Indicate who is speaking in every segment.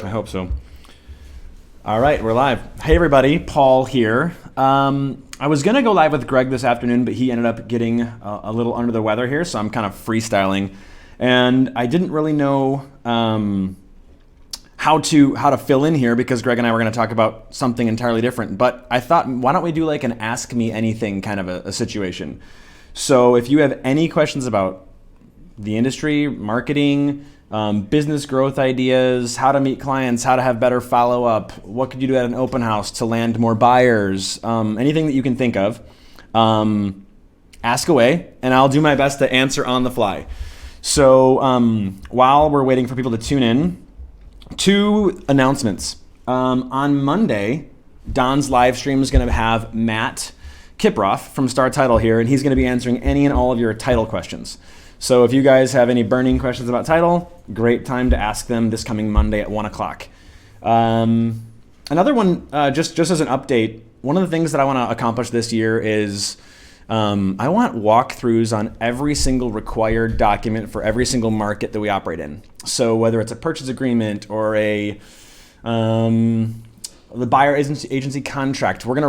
Speaker 1: I hope so. All right, we're live. Hey everybody, Paul here. I was gonna go live with Greg this afternoon, but he ended up getting a little under the weather here, so I'm kind of freestyling. And I didn't really know how to fill in here because Greg and I were gonna talk about something entirely different. But I thought, why don't we do like an ask me anything kind of a situation? So if you have any questions about the industry, marketing, business growth ideas, how to meet clients, how to have better follow-up, what could you do at an open house to land more buyers, anything that you can think of, ask away, and I'll do my best to answer on the fly. So while we're waiting for people to tune in, 2 announcements. On Monday, Don's live stream is going to have Matt Kiproff from Star Title here, and he's going to be answering any and all of your title questions. So if you guys have any burning questions about title, great time to ask them this coming Monday at 1 o'clock. Another one, just as an update, one of the things that I want to accomplish this year is I want walkthroughs on every single required document for every single market that we operate in. So whether it's a purchase agreement or the buyer agency contract, we're going to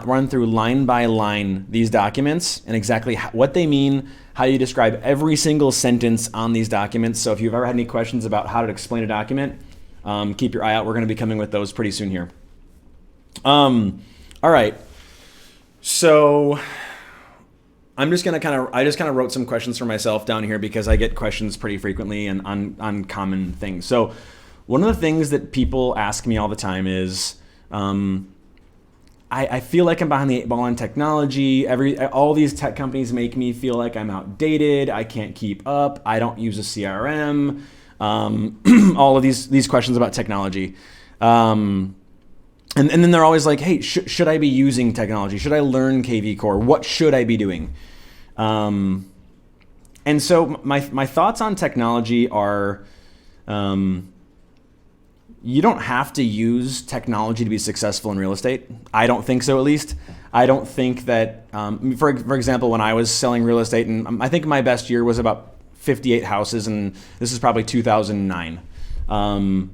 Speaker 1: run through line by line these documents and exactly what they mean, how you describe every single sentence on these documents. So if you've ever had any questions about how to explain a document, keep your eye out. We're going to be coming with those pretty soon here. All right. So I just kind of wrote some questions for myself down here because I get questions pretty frequently and on common things. So one of the things that people ask me all the time is, I feel like I'm behind the 8 ball on technology. All these tech companies make me feel like I'm outdated. I can't keep up. I don't use a CRM. All of these questions about technology. And then they're always like, hey, should I be using technology? Should I learn KV Core? What should I be doing? And so my thoughts on technology are, you don't have to use technology to be successful in real estate. I don't think so, at least. I don't think that, for example, when I was selling real estate, and I think my best year was about 58 houses, and this is probably 2009,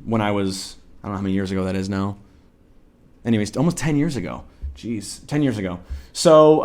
Speaker 1: when I was, I don't know how many years ago that is now. Anyways, almost 10 years ago. Jeez, 10 years ago. So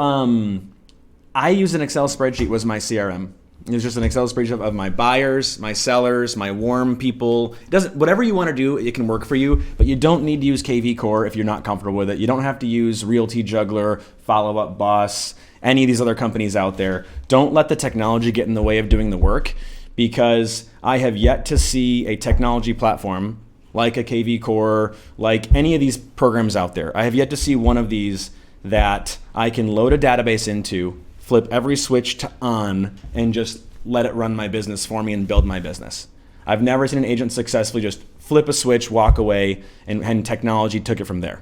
Speaker 1: I used an Excel spreadsheet was my CRM. It was just an Excel spreadsheet of my buyers, my sellers, my warm people. Whatever you want to do, it can work for you, but you don't need to use KV Core if you're not comfortable with it. You don't have to use Realty Juggler, Follow Up Boss, any of these other companies out there. Don't let the technology get in the way of doing the work, because I have yet to see a technology platform like a KV Core, like any of these programs out there. I have yet to see one of these that I can load a database into, flip every switch to on, and just let it run my business for me and build my business. I've never seen an agent successfully just flip a switch, walk away, and technology took it from there.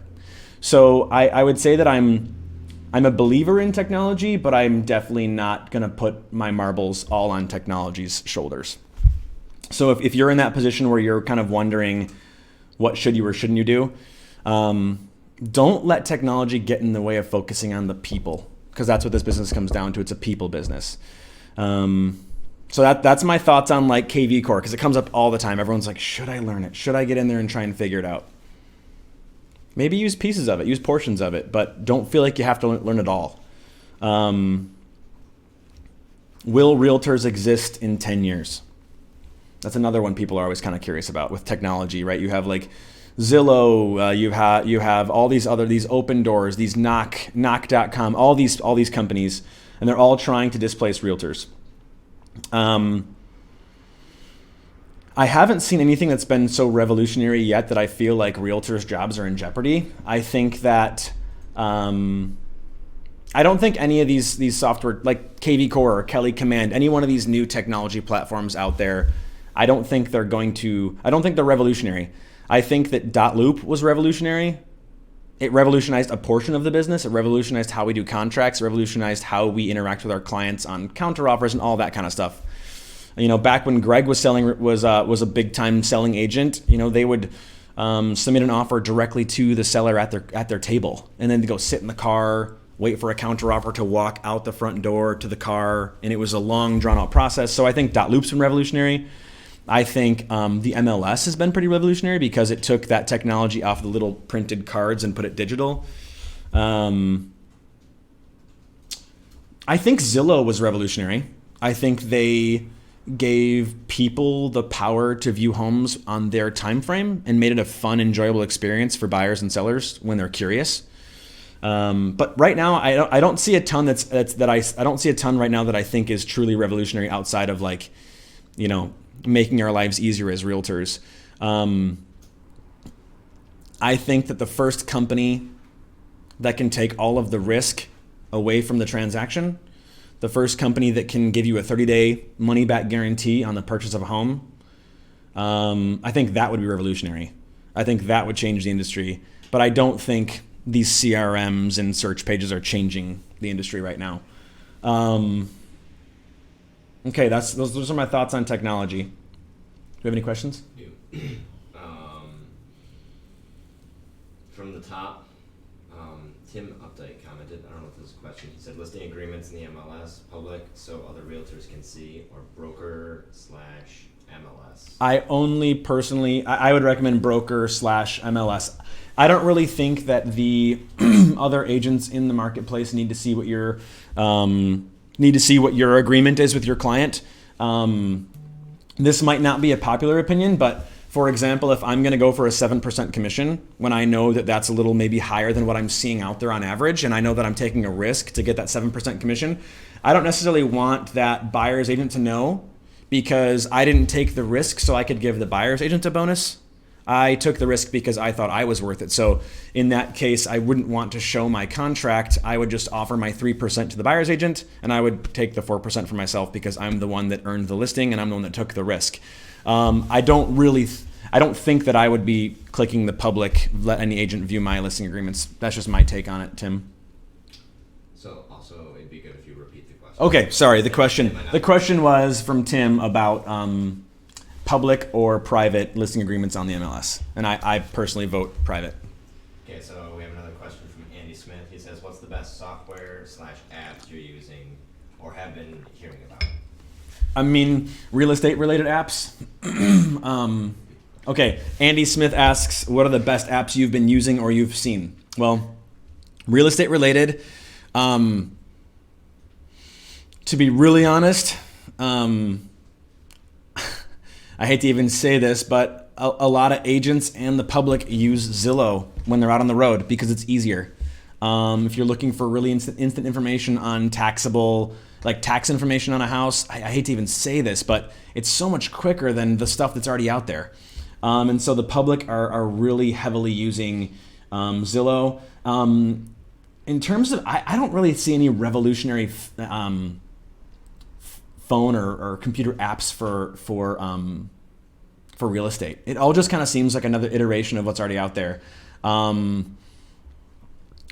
Speaker 1: So I would say that I'm a believer in technology, but I'm definitely not gonna put my marbles all on technology's shoulders. So if you're in that position where you're kind of wondering what should you or shouldn't you do, don't let technology get in the way of focusing on the people, because that's what this business comes down to. It's a people business. So that's my thoughts on like KV Core, because it comes up all the time. Everyone's like, should I learn it? Should I get in there and try and figure it out? Maybe use pieces of it, use portions of it, but don't feel like you have to learn it all. Will realtors exist in 10 years? That's another one people are always kind of curious about with technology, right? You have like Zillow, you have all these open doors, these knock.com, all these companies, and they're all trying to displace realtors. I haven't seen anything that's been so revolutionary yet that I feel like realtors' jobs are in jeopardy. I think that I don't think any of these software like KV Core or Kelly Command, any one of these new technology platforms out there, I don't think they're revolutionary. I think that .loop was revolutionary. It revolutionized a portion of the business. It revolutionized how we do contracts. It revolutionized how we interact with our clients on counteroffers and all that kind of stuff. You know, back when Greg was a big time selling agent, you know, they would submit an offer directly to the seller at their table, and then to go sit in the car, wait for a counteroffer to walk out the front door to the car, and it was a long drawn out process. So I think .loop's been revolutionary. I think the MLS has been pretty revolutionary because it took that technology off the little printed cards and put it digital. I think Zillow was revolutionary. I think they gave people the power to view homes on their time frame and made it a fun, enjoyable experience for buyers and sellers when they're curious. But right now, I don't see a ton I don't see a ton right now that I think is truly revolutionary outside of like, making our lives easier as realtors. I think that the first company that can take all of the risk away from the transaction, the first company that can give you a 30-day money-back guarantee on the purchase of a home, I think that would be revolutionary. I think that would change the industry. But I don't think these CRMs and search pages are changing the industry right now. Okay, those are my thoughts on technology. Do you have any questions?
Speaker 2: From the top, Tim Updike commented, I don't know if this is a question, he said listing agreements in the MLS public so other realtors can see, or broker/MLS.
Speaker 1: I would recommend broker/MLS. I don't really think that the other agents in the marketplace need to see what your agreement is with your client. This might not be a popular opinion, but for example, if I'm going to go for a 7% commission, when I know that that's a little maybe higher than what I'm seeing out there on average, and I know that I'm taking a risk to get that 7% commission, I don't necessarily want that buyer's agent to know because I didn't take the risk so I could give the buyer's agent a bonus. I took the risk because I thought I was worth it. So in that case, I wouldn't want to show my contract. I would just offer my 3% to the buyer's agent, and I would take the 4% for myself because I'm the one that earned the listing and I'm the one that took the risk. I don't think that I would be clicking the public, let any agent view my listing agreements. That's just my take on it, Tim.
Speaker 2: So also, it'd be good if you repeat the question.
Speaker 1: Okay, sorry. The question was from Tim about public or private listing agreements on the MLS, and I personally vote private.
Speaker 2: Okay, so we have another question from Andy Smith. He says, "What's the best software/apps you're using or have been hearing about?"
Speaker 1: I mean, real estate related apps. Okay, Andy Smith asks, what are the best apps you've been using or you've seen? Well, real estate related, to be really honest, I hate to even say this, but a lot of agents and the public use Zillow when they're out on the road because it's easier. If you're looking for really instant information on taxable, like tax information on a house, I hate to even say this, but it's so much quicker than the stuff that's already out there. And so the public are really heavily using Zillow. In terms of, I don't really see any revolutionary phone or computer apps for real estate. It all just kind of seems like another iteration of what's already out there. I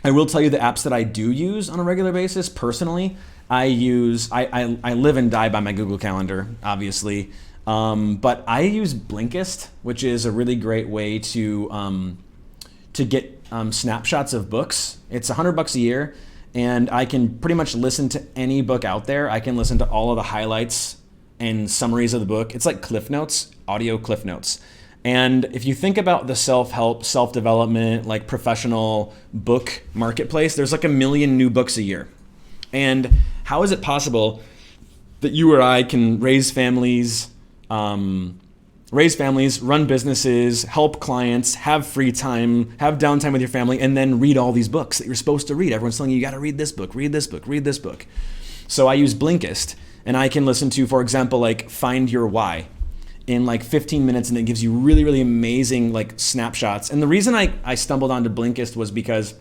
Speaker 1: will tell you the apps that I do use on a regular basis personally. I live and die by my Google Calendar, obviously. But I use Blinkist, which is a really great way to get snapshots of books. It's $100 a year, and I can pretty much listen to any book out there. I can listen to all of the highlights and summaries of the book. It's like Cliff Notes, audio Cliff Notes. And if you think about the self-help, self-development, like professional book marketplace, there's like 1 million new books a year. And how is it possible that you or I can raise families, run businesses, help clients, have free time, have downtime with your family, and then read all these books that you're supposed to read? Everyone's telling you got to read this book, read this book, read this book. So I use Blinkist, and I can listen to, for example, like Find Your Why in like 15 minutes, and it gives you really, really amazing like snapshots. And the reason I stumbled onto Blinkist was because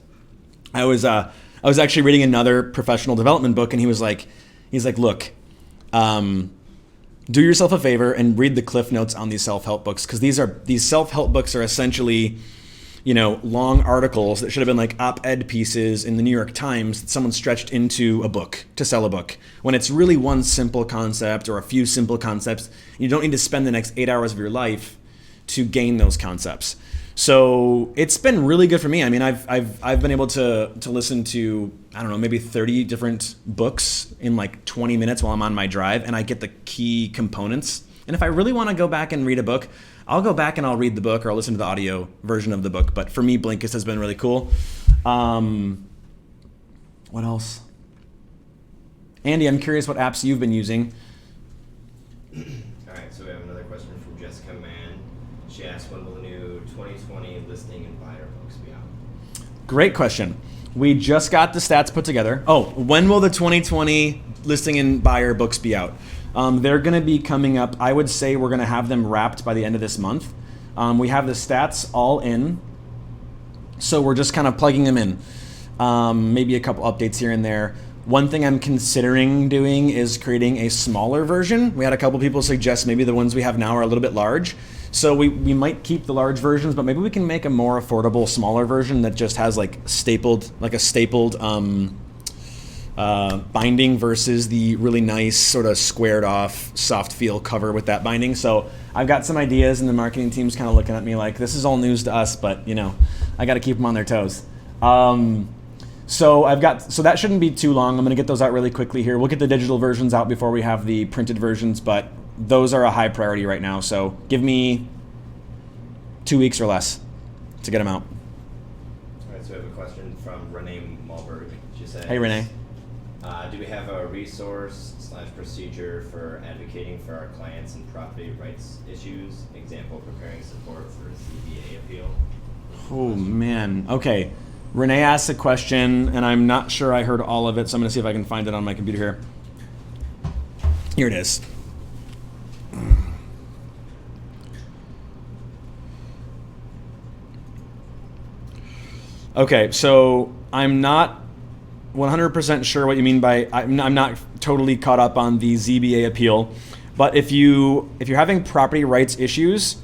Speaker 1: I was actually reading another professional development book, and he's like, look, do yourself a favor and read the Cliff Notes on these self-help books, because these self-help books are essentially, long articles that should have been like op-ed pieces in the New York Times that someone stretched into a book to sell a book, when it's really one simple concept or a few simple concepts. You don't need to spend the next 8 hours of your life to gain those concepts. So it's been really good for me. I mean, I've been able to listen to, I don't know, maybe 30 different books in like 20 minutes while I'm on my drive, and I get the key components And if I really want to go back and read a book, I'll go back and I'll read the book or I'll listen to the audio version of the book. But for me, Blinkist has been really cool. What else? Andy, I'm curious what apps you've been using.
Speaker 2: All right, so we have another question from Jessica Mann. She asked, when will the new 2020 listing and buyer books be out?
Speaker 1: Great question. We just got the stats put together. Oh, when will the 2020 listing and buyer books be out? They're going to be coming up. I would say we're going to have them wrapped by the end of this month. We have the stats all in, so we're just kind of plugging them in. Maybe a couple updates here and there. One thing I'm considering doing is creating a smaller version. We had a couple people suggest maybe the ones we have now are a little bit large. So we might keep the large versions, but maybe we can make a more affordable, smaller version that just has like a stapled binding versus the really nice sort of squared off soft feel cover with that binding. So I've got some ideas and the marketing team's kind of looking at me like, this is all news to us, but I got to keep them on their toes. So that shouldn't be too long. I'm going to get those out really quickly here. We'll get the digital versions out before we have the printed versions, but those are a high priority right now. So give me 2 weeks or less to get them out.
Speaker 2: All right, so we have a question from Renee Malberg. She says,
Speaker 1: Hey, Renee.
Speaker 2: Do we have a resource/procedure for advocating for our clients in property rights issues? Example, preparing support for a CBA appeal.
Speaker 1: Oh, man. Okay. Renee asked a question, and I'm not sure I heard all of it, so I'm going to see if I can find it on my computer here. Here it is. Okay, so I'm not 100% sure what you mean by, I'm not totally caught up on the ZBA appeal, but if you're having property rights issues,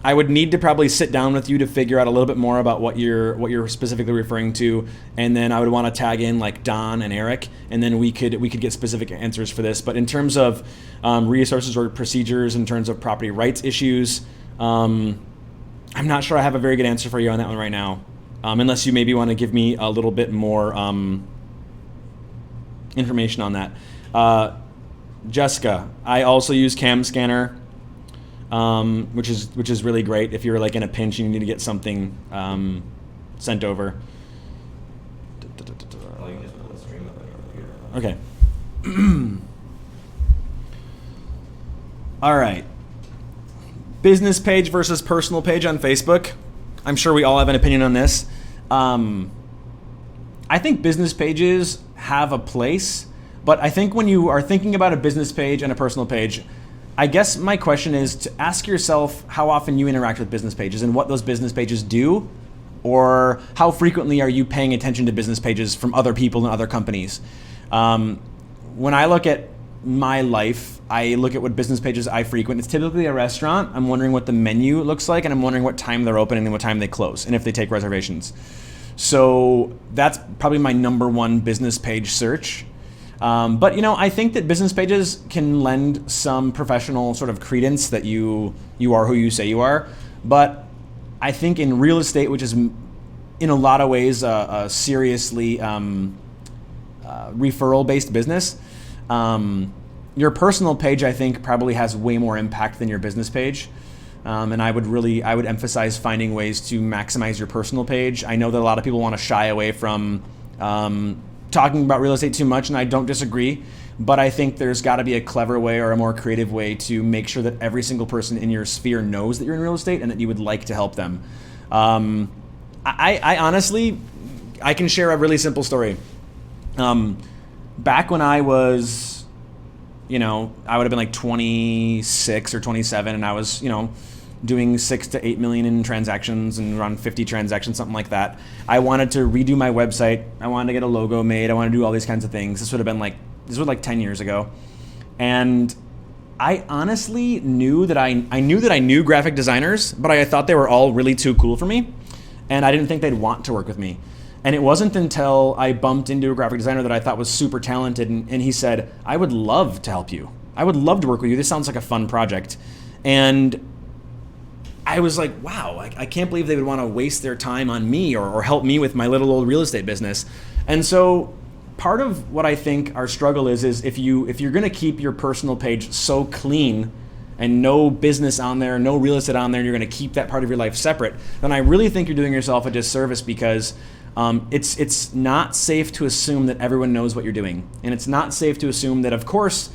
Speaker 1: I would need to probably sit down with you to figure out a little bit more about what you're specifically referring to, and then I would want to tag in like Don and Eric, and then we could get specific answers for this. But in terms of resources or procedures, in terms of property rights issues, I'm not sure I have a very good answer for you on that one right now, unless you maybe want to give me a little bit more information on that. Jessica, I also use Cam Scanner. Which is really great if you're like in a pinch and you need to get something sent over.
Speaker 2: Oh, you can just pull the stream up on your computer.
Speaker 1: Okay. All right. Business page versus personal page on Facebook. I'm sure we all have an opinion on this. I think business pages have a place, but I think when you are thinking about a business page and a personal page, I guess my question is to ask yourself how often you interact with business pages and what those business pages do, or how frequently are you paying attention to business pages from other people and other companies. When I look at my life, I look at what business pages I frequent. It's typically a restaurant. I'm wondering what the menu looks like, and I'm wondering what time they're open and what time they close, and if they take reservations. So that's probably my number one business page search. But I think that business pages can lend some professional sort of credence that you are who you say you are. But I think in real estate, which is in a lot of ways a seriously referral-based business, your personal page I think probably has way more impact than your business page. And I would emphasize finding ways to maximize your personal page. I know that a lot of people want to shy away from talking about real estate too much, and I don't disagree, but I think there's got to be a clever way or a more creative way to make sure that every single person in your sphere knows that you're in real estate and that you would like to help them. I honestly, I can share a really simple story. Back when I was, I would have been like 26 or 27, and I was, doing 6 to 8 million in transactions and around 50 transactions, something like that. I wanted to redo my website. I wanted to get a logo made. I wanted to do all these kinds of things. This was like 10 years ago. And I honestly knew that I knew graphic designers, but I thought they were all really too cool for me. And I didn't think they'd want to work with me. And it wasn't until I bumped into a graphic designer that I thought was super talented. And he said, I would love to help you. I would love to work with you. This sounds like a fun project. And I was like, wow, I can't believe they would want to waste their time on me or help me with my little old real estate business. And so part of what I think our struggle is if you're going to keep your personal page so clean and no business on there, no real estate on there, and you're going to keep that part of your life separate, then I really think you're doing yourself a disservice, because it's not safe to assume that everyone knows what you're doing. And it's not safe to assume that, of course,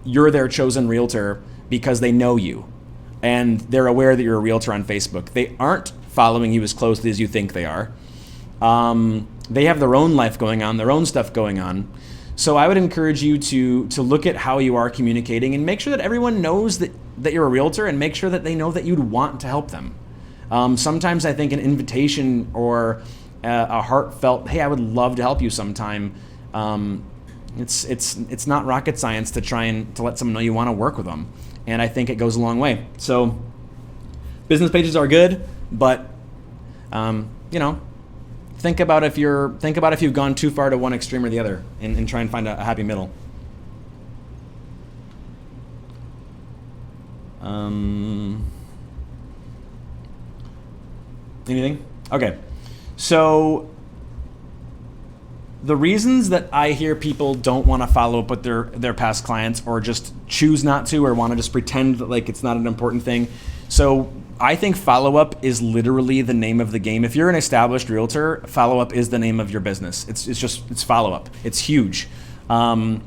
Speaker 1: you're their chosen realtor because they know you and they're aware that you're a realtor on Facebook. They aren't following you as closely as you think they are. They have their own life going on, their own stuff going on. So I would encourage you to look at how you are communicating and make sure that everyone knows that you're a realtor, and make sure that they know that you'd want to help them. Sometimes I think an invitation or a heartfelt, hey, I would love to help you sometime. It's not rocket science to try and to let someone know you want to work with them. And I think it goes a long way. So business pages are good, but think about if you've gone too far to one extreme or the other, and try and find a happy middle. Anything? Okay. So the reasons that I hear people don't want to follow up with their past clients, or just choose not to, or want to just pretend that like it's not an important thing. So I think follow-up is literally the name of the game. If you're an established realtor, follow-up is the name of your business. It's follow-up. It's huge. The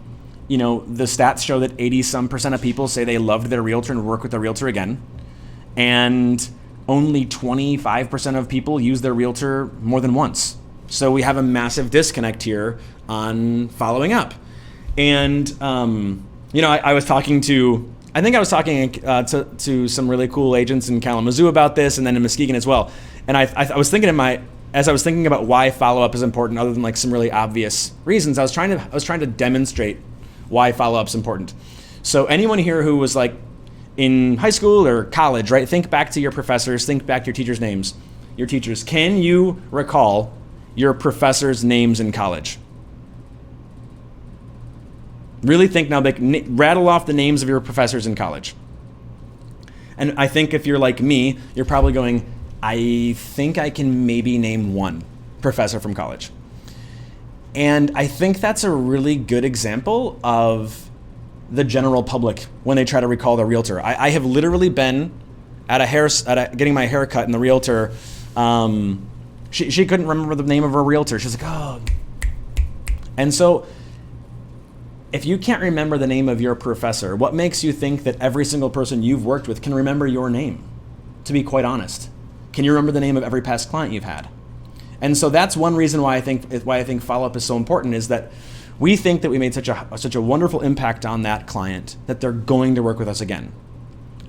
Speaker 1: stats show that 80% of people say they loved their realtor and work with their realtor again. And only 25% of people use their realtor more than once. So we have a massive disconnect here on following up. And, I was talking to some really cool agents in Kalamazoo about this, and then in Muskegon as well. And I was thinking as I was thinking about why follow-up is important, other than like some really obvious reasons, I was trying to demonstrate why follow-up is important. So anyone here who was like in high school or college, right? Think back to your professors, think back to your teachers' names. Your teachers. Can you recall your professors' names in college? Really think now, rattle off the names of your professors in college. And I think if you're like me, you're probably going, I think I can maybe name one professor from college. And I think that's a really good example of the general public when they try to recall their realtor. I have literally been getting my hair cut, and the realtor, she couldn't remember the name of her realtor. She's like, oh. And so if you can't remember the name of your professor, what makes you think that every single person you've worked with can remember your name? To be quite honest, can you remember the name of every past client you've had? And so that's one reason why I think follow-up is so important, is that we think that we made such a wonderful impact on that client that they're going to work with us again.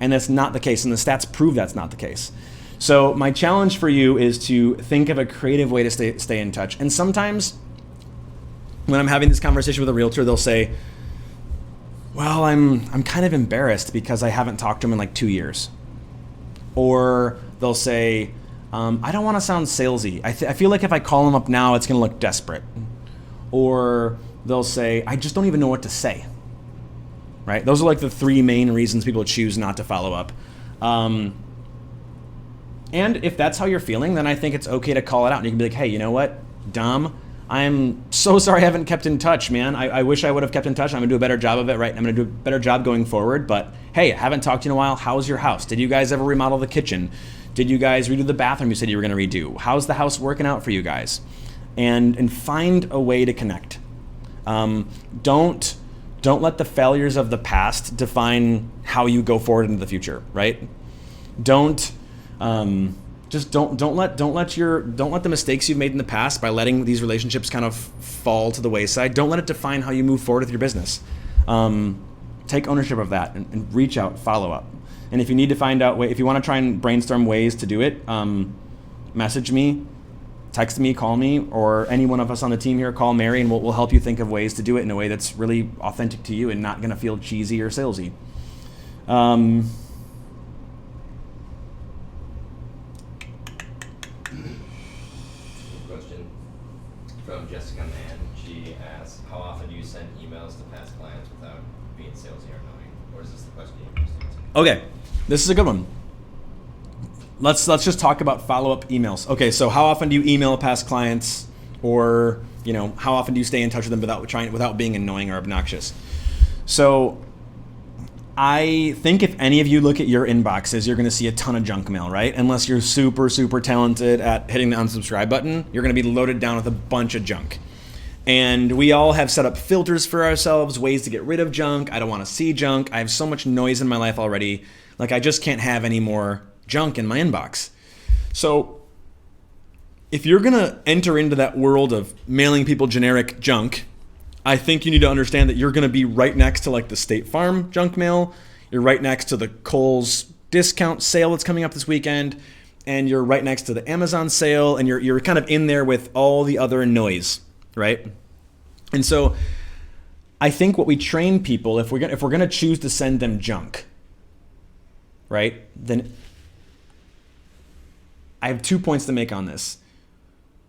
Speaker 1: And that's not the case, and the stats prove that's not the case. So my challenge for you is to think of a creative way to stay in touch. And sometimes when I'm having this conversation with a realtor, they'll say, well, I'm kind of embarrassed because I haven't talked to him in like 2 years. Or they'll say, I don't want to sound salesy. I feel like if I call him up now, it's going to look desperate. Or they'll say, I just don't even know what to say. Right? Those are like the three main reasons people choose not to follow up. And if that's how you're feeling, then I think it's okay to call it out. And you can be like, hey, you know what, Dom, I'm so sorry I haven't kept in touch, man. I wish I would have kept in touch. I'm gonna do a better job of it, right? I'm gonna do a better job going forward. But hey, I haven't talked to you in a while. How's your house? Did you guys ever remodel the kitchen? Did you guys redo the bathroom you said you were gonna redo? How's the house working out for you guys? And find a way to connect. Don't let the failures of the past define how you go forward into the future, right? Don't let the mistakes you've made in the past, by letting these relationships kind of fall to the wayside, don't let it define how you move forward with your business. Take ownership of that and reach out, follow up. And if you need to find out, if you want to try and brainstorm ways to do it, message me, text me, call me, or any one of us on the team here, call Mary, and we'll help you think of ways to do it in a way that's really authentic to you and not going to feel cheesy or salesy.
Speaker 2: Question from Jessica Mann. She asks, how often do you send emails to past clients without being salesy or annoying? Or is this the question you used to answer?
Speaker 1: Okay, this is a good one. Let's just talk about follow-up emails. Okay, so how often do you email past clients, or how often do you stay in touch with them without being annoying or obnoxious? So I think if any of you look at your inboxes, you're going to see a ton of junk mail, right? Unless you're super, super talented at hitting the unsubscribe button, you're going to be loaded down with a bunch of junk. And we all have set up filters for ourselves, ways to get rid of junk. I don't want to see junk. I have so much noise in my life already. Like, I just can't have any more junk in my inbox. So if you're going to enter into that world of mailing people generic junk, I think you need to understand that you're going to be right next to like the State Farm junk mail. You're right next to the Kohl's discount sale that's coming up this weekend. And you're right next to the Amazon sale. And you're kind of in there with all the other noise, right? And so I think what we train people, if we're going to choose to send them junk, right, then I have 2 points to make on this.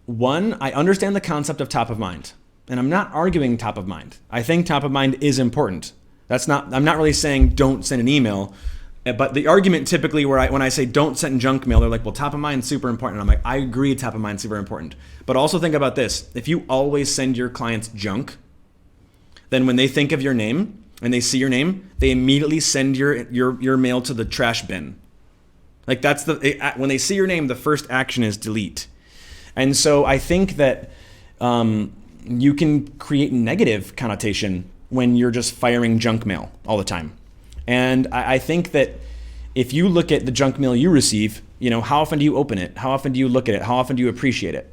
Speaker 1: One, I understand the concept of top of mind. And I'm not arguing top of mind. I think top of mind is important. I'm not really saying don't send an email, but the argument typically when I say don't send junk mail, they're like, well, top of mind is super important. And I'm like, I agree, top of mind is super important. But also think about this. If you always send your clients junk, then when they think of your name and they see your name, they immediately send your mail to the trash bin. Like when they see your name, the first action is delete. And so I think that you can create negative connotation when you're just firing junk mail all the time. And I think that if you look at the junk mail you receive, how often do you open it? How often do you look at it? How often do you appreciate it?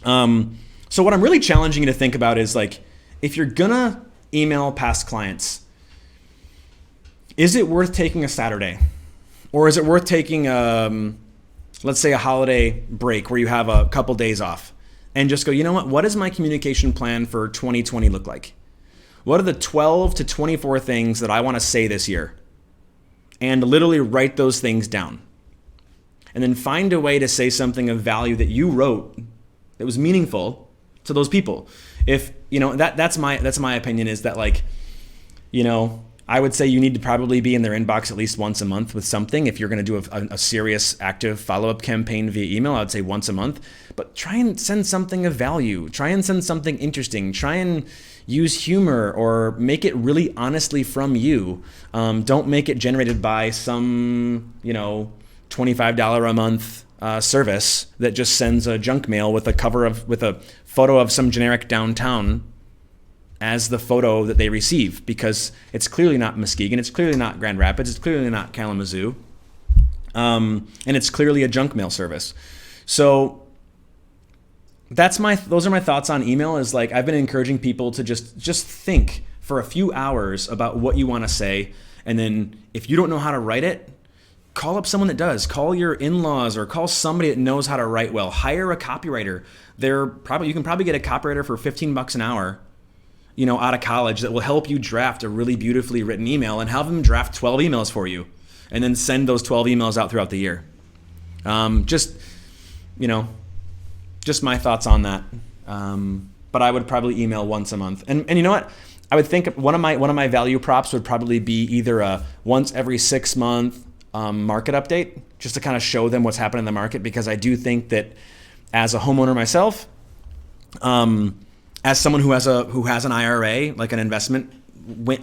Speaker 1: So what I'm really challenging you to think about is like, if you're gonna email past clients, is it worth taking a Saturday? Or is it worth taking, let's say a holiday break where you have a couple days off? And just go, what does my communication plan for 2020 look like? What are the 12 to 24 things that I want to say this year? And literally write those things down. And then find a way to say something of value that you wrote that was meaningful to those people. If, that's my opinion, is that like, I would say you need to probably be in their inbox at least once a month with something. If you're going to do a serious, active follow-up campaign via email, I would say once a month. But try and send something of value. Try and send something interesting. Try and use humor or make it really honestly from you. Don't make it generated by some, $25 a month service that just sends a junk mail with a photo of some generic downtown as the photo that they receive, because it's clearly not Muskegon, it's clearly not Grand Rapids, it's clearly not Kalamazoo, and it's clearly a junk mail service. So those are my thoughts on email. Is like, I've been encouraging people to just think for a few hours about what you want to say, and then if you don't know how to write it, call up someone that does. Call your in-laws or call somebody that knows how to write well. Hire a copywriter. You can probably get a copywriter for $15 an hour, out of college, that will help you draft a really beautifully written email, and have them draft 12 emails for you and then send those 12 emails out throughout the year. Just my thoughts on that. But I would probably email once a month. And you know what? I would think one of my value props would probably be either a once every 6 month market update, just to kind of show them what's happening in the market, because I do think that as a homeowner myself, as someone who has an IRA, like an investment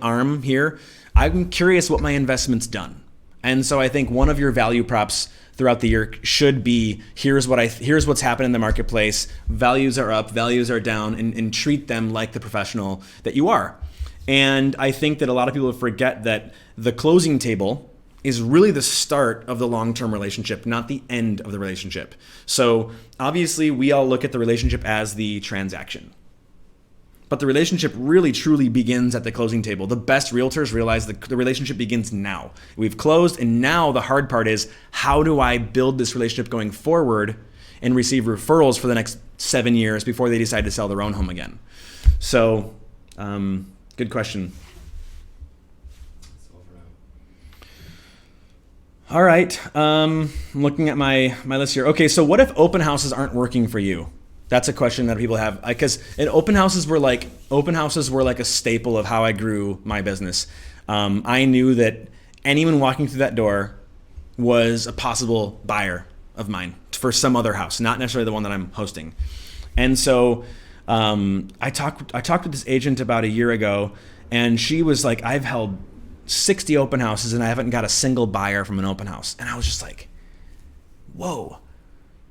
Speaker 1: arm here, I'm curious what my investment's done. And so I think one of your value props throughout the year should be, here's what's happened in the marketplace. Values are up, values are down, and treat them like the professional that you are. And I think that a lot of people forget that the closing table is really the start of the long-term relationship, not the end of the relationship. So obviously we all look at the relationship as the transaction. But the relationship really truly begins at the closing table. The best realtors realize the relationship begins now. We've closed, and now the hard part is, how do I build this relationship going forward and receive referrals for the next 7 years before they decide to sell their own home again? So, good question. All right, I'm looking at my list here. Okay, so what if open houses aren't working for you? That's a question that people have, because open houses were like a staple of how I grew my business. I knew that anyone walking through that door was a possible buyer of mine for some other house, not necessarily the one that I'm hosting. And so I talked with this agent about a year ago, and she was like, I've held 60 open houses and I haven't got a single buyer from an open house. And I was just like, whoa.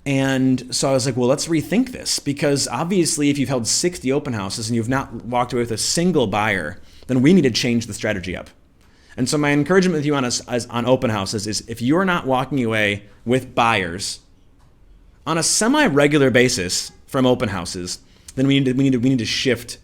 Speaker 1: And so I was like, well, let's rethink this, because obviously if you've held 60 open houses and you've not walked away with a single buyer, then we need to change the strategy up. And so my encouragement with you on open houses is, if you're not walking away with buyers on a semi-regular basis from open houses, then we need to shift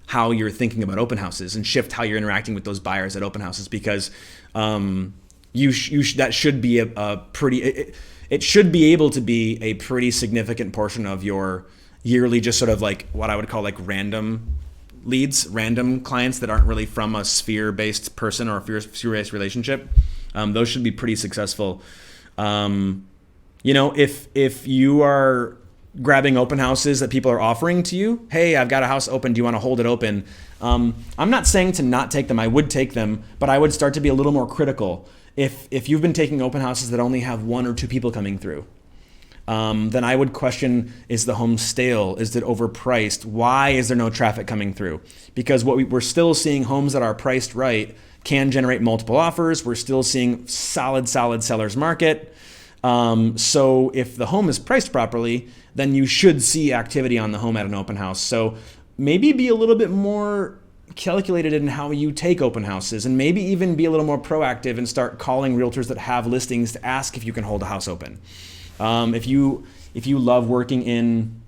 Speaker 1: how you're thinking about open houses and shift how you're interacting with those buyers at open houses, because that should be a pretty. It should be able to be a pretty significant portion of your yearly, just sort of like what I would call like random leads, random clients that aren't really from a sphere-based person or a sphere-based relationship. Those should be pretty successful. If you are grabbing open houses that people are offering to you, hey, I've got a house open, do you want to hold it open? I'm not saying to not take them. I would take them, but I would start to be a little more critical. If you've been taking open houses that only have 1 or 2 people coming through, then I would question, is the home stale? Is it overpriced? Why is there no traffic coming through? Because we're still seeing homes that are priced right can generate multiple offers. We're still seeing solid seller's market. So if the home is priced properly, then you should see activity on the home at an open house. So maybe be a little bit more calculated in how you take open houses, and maybe even be a little more proactive and start calling realtors that have listings to ask if you can hold a house open. If you love working in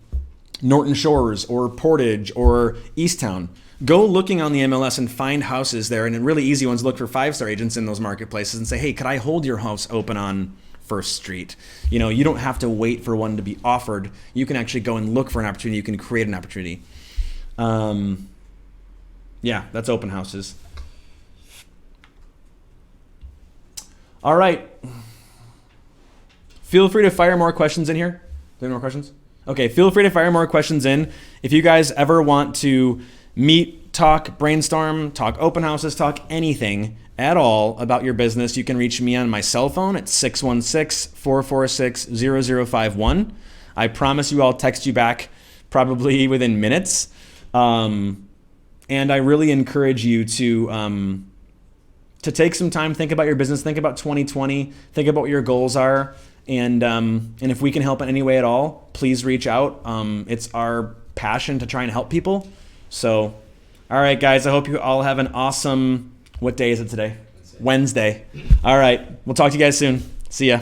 Speaker 1: Norton Shores or Portage or Easttown, go looking on the MLS and find houses there, and really easy ones. Look for 5-star agents in those marketplaces and say, hey, could I hold your house open on First Street? You don't have to wait for one to be offered. You can actually go and look for an opportunity. You can create an opportunity. Yeah, that's open houses. All right. Feel free to fire more questions in here. Do you have more questions? Okay, feel free to fire more questions in. If you guys ever want to meet, talk, brainstorm, talk open houses, talk anything at all about your business, you can reach me on my cell phone at 616-446-0051. I promise you I'll text you back probably within minutes. And I really encourage you to take some time, think about your business, think about 2020, think about what your goals are. And if we can help in any way at all, please reach out. It's our passion to try and help people. So, all right, guys, I hope you all have an awesome, what day is it today? Wednesday. All right, we'll talk to you guys soon. See ya.